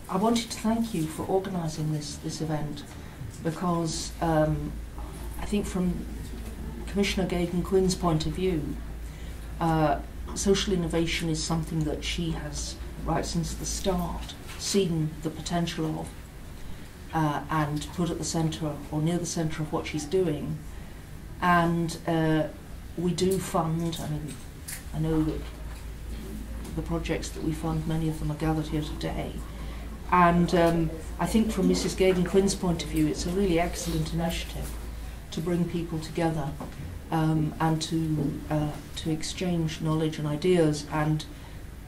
I wanted to thank you for organising this event, because I think from Commissioner Gagan-Quinn's point of view, social innovation is something that she has, right since the start, seen the potential of and put at the centre or near the centre of what she's doing. And we do fund, I know that the projects that we fund, many of them are gathered here today. And I think from Mrs. Gagan-Quinn's point of view, it's a really excellent initiative to bring people together and to exchange knowledge and ideas, and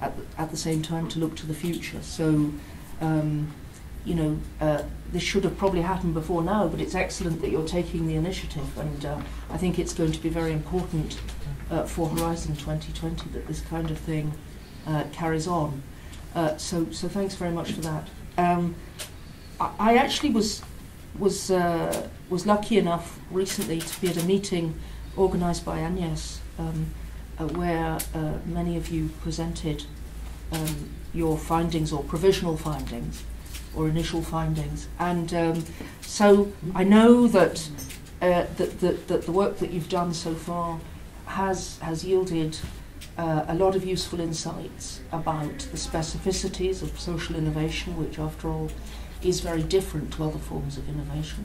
at the same time to look to the future. So, you know, this should have probably happened before now, but it's excellent that you're taking the initiative, and I think it's going to be very important for Horizon 2020 that this kind of thing carries on. So thanks very much for that. I actually was lucky enough recently to be at a meeting organised by Agnes, where many of you presented your findings, or provisional findings, or initial findings. And so I know that that the work that you've done so far has yielded a lot of useful insights about the specificities of social innovation, which after all is very different to other forms of innovation,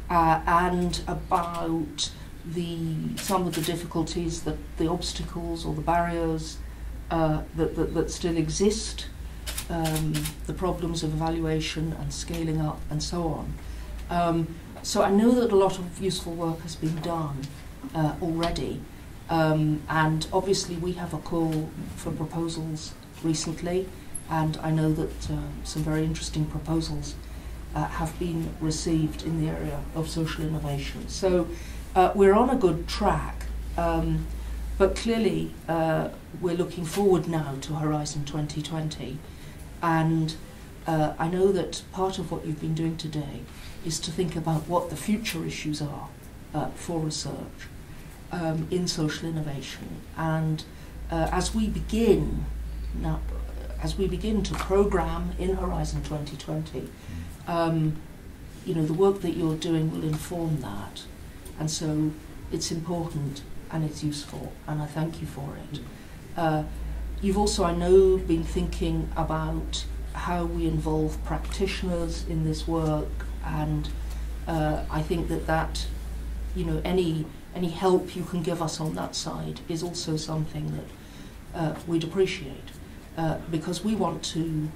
and about some of the difficulties, the obstacles or the barriers that still exist, the problems of evaluation and scaling up and so on. So I know that a lot of useful work has been done already. And obviously we have a call for proposals recently, and I know that some very interesting proposals have been received in the area of social innovation. So we're on a good track, but clearly we're looking forward now to Horizon 2020, and I know that part of what you've been doing today is to think about what the future issues are for research in social innovation, and as we begin to program in Horizon 2020, you know, the work that you're doing will inform that, and so it's important and it's useful, and I thank you for it. You've also, I know, been thinking about how we involve practitioners in this work, and I think that you know, any help you can give us on that side is also something that we'd appreciate, because we want to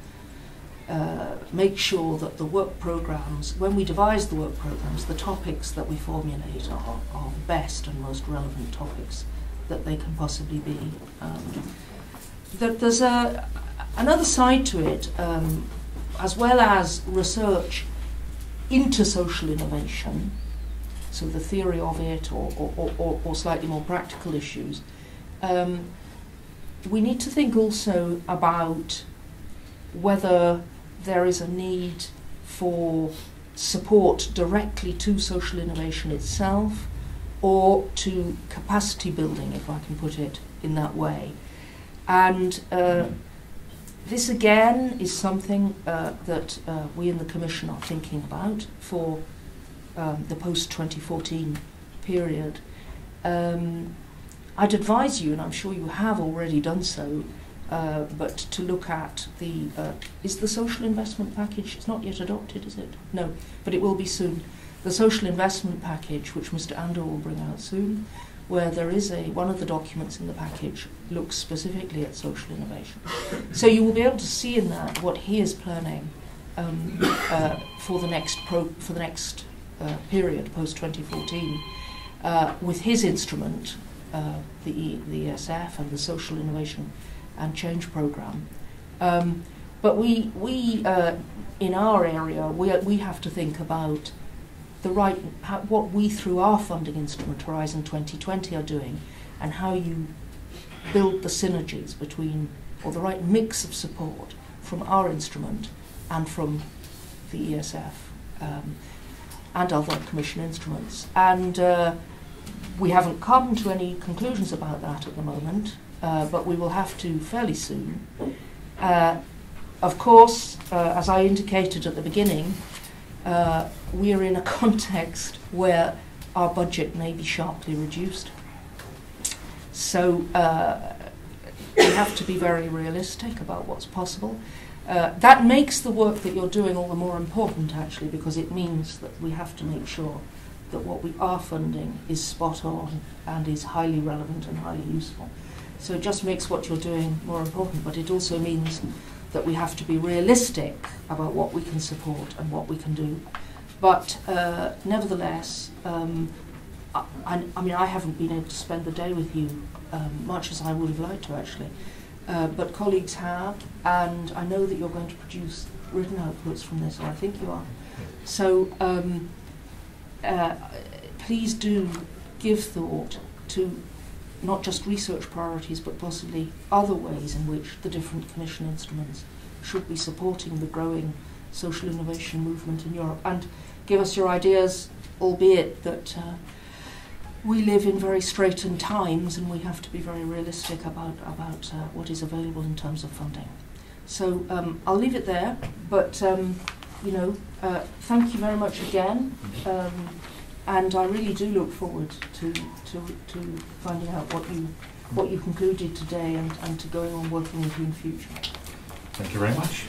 make sure that the work programs, when we devise the work programs, the topics that we formulate are the best and most relevant topics that they can possibly be. There's another side to it, as well as research into social innovation, so the theory of it, or slightly more practical issues. We need to think also about whether there is a need for support directly to social innovation itself, or to capacity building, if I can put it in that way. And this again is something that we in the Commission are thinking about for the post-2014 period. I'd advise you, and I'm sure you have already done so, but to look at the, is the social investment package, it's not yet adopted, is it? No, but it will be soon. The social investment package, which Mr. Andor will bring out soon, where there is one of the documents in the package looks specifically at social innovation. So you will be able to see in that what he is planning for the next period, post-2014, with his instrument, the ESF and the Social Innovation and Change Programme. But we in our area, we have to think about what we, through our funding instrument, Horizon 2020, are doing, and how you build the synergies between, or the right mix of support from our instrument and from the ESF and other Commission instruments. And we haven't come to any conclusions about that at the moment, but we will have to fairly soon. Of course, as I indicated at the beginning, we are in a context where our budget may be sharply reduced. So we have to be very realistic about what's possible. That makes the work that you're doing all the more important, actually, because it means that we have to make sure that what we are funding is spot on and is highly relevant and highly useful. So it just makes what you're doing more important, but it also means that we have to be realistic about what we can support and what we can do. But nevertheless, I mean, I haven't been able to spend the day with you much as I would have liked to, actually. But colleagues have, and I know that you're going to produce written outputs from this, or I think you are. So please do give thought to not just research priorities, but possibly other ways in which the different Commission instruments should be supporting the growing social innovation movement in Europe. And give us your ideas, albeit that we live in very straitened times and we have to be very realistic about what is available in terms of funding. So I'll leave it there, but you know, thank you very much again, and I really do look forward to finding out what you concluded today and to going on working with you in the future. Thank you very much.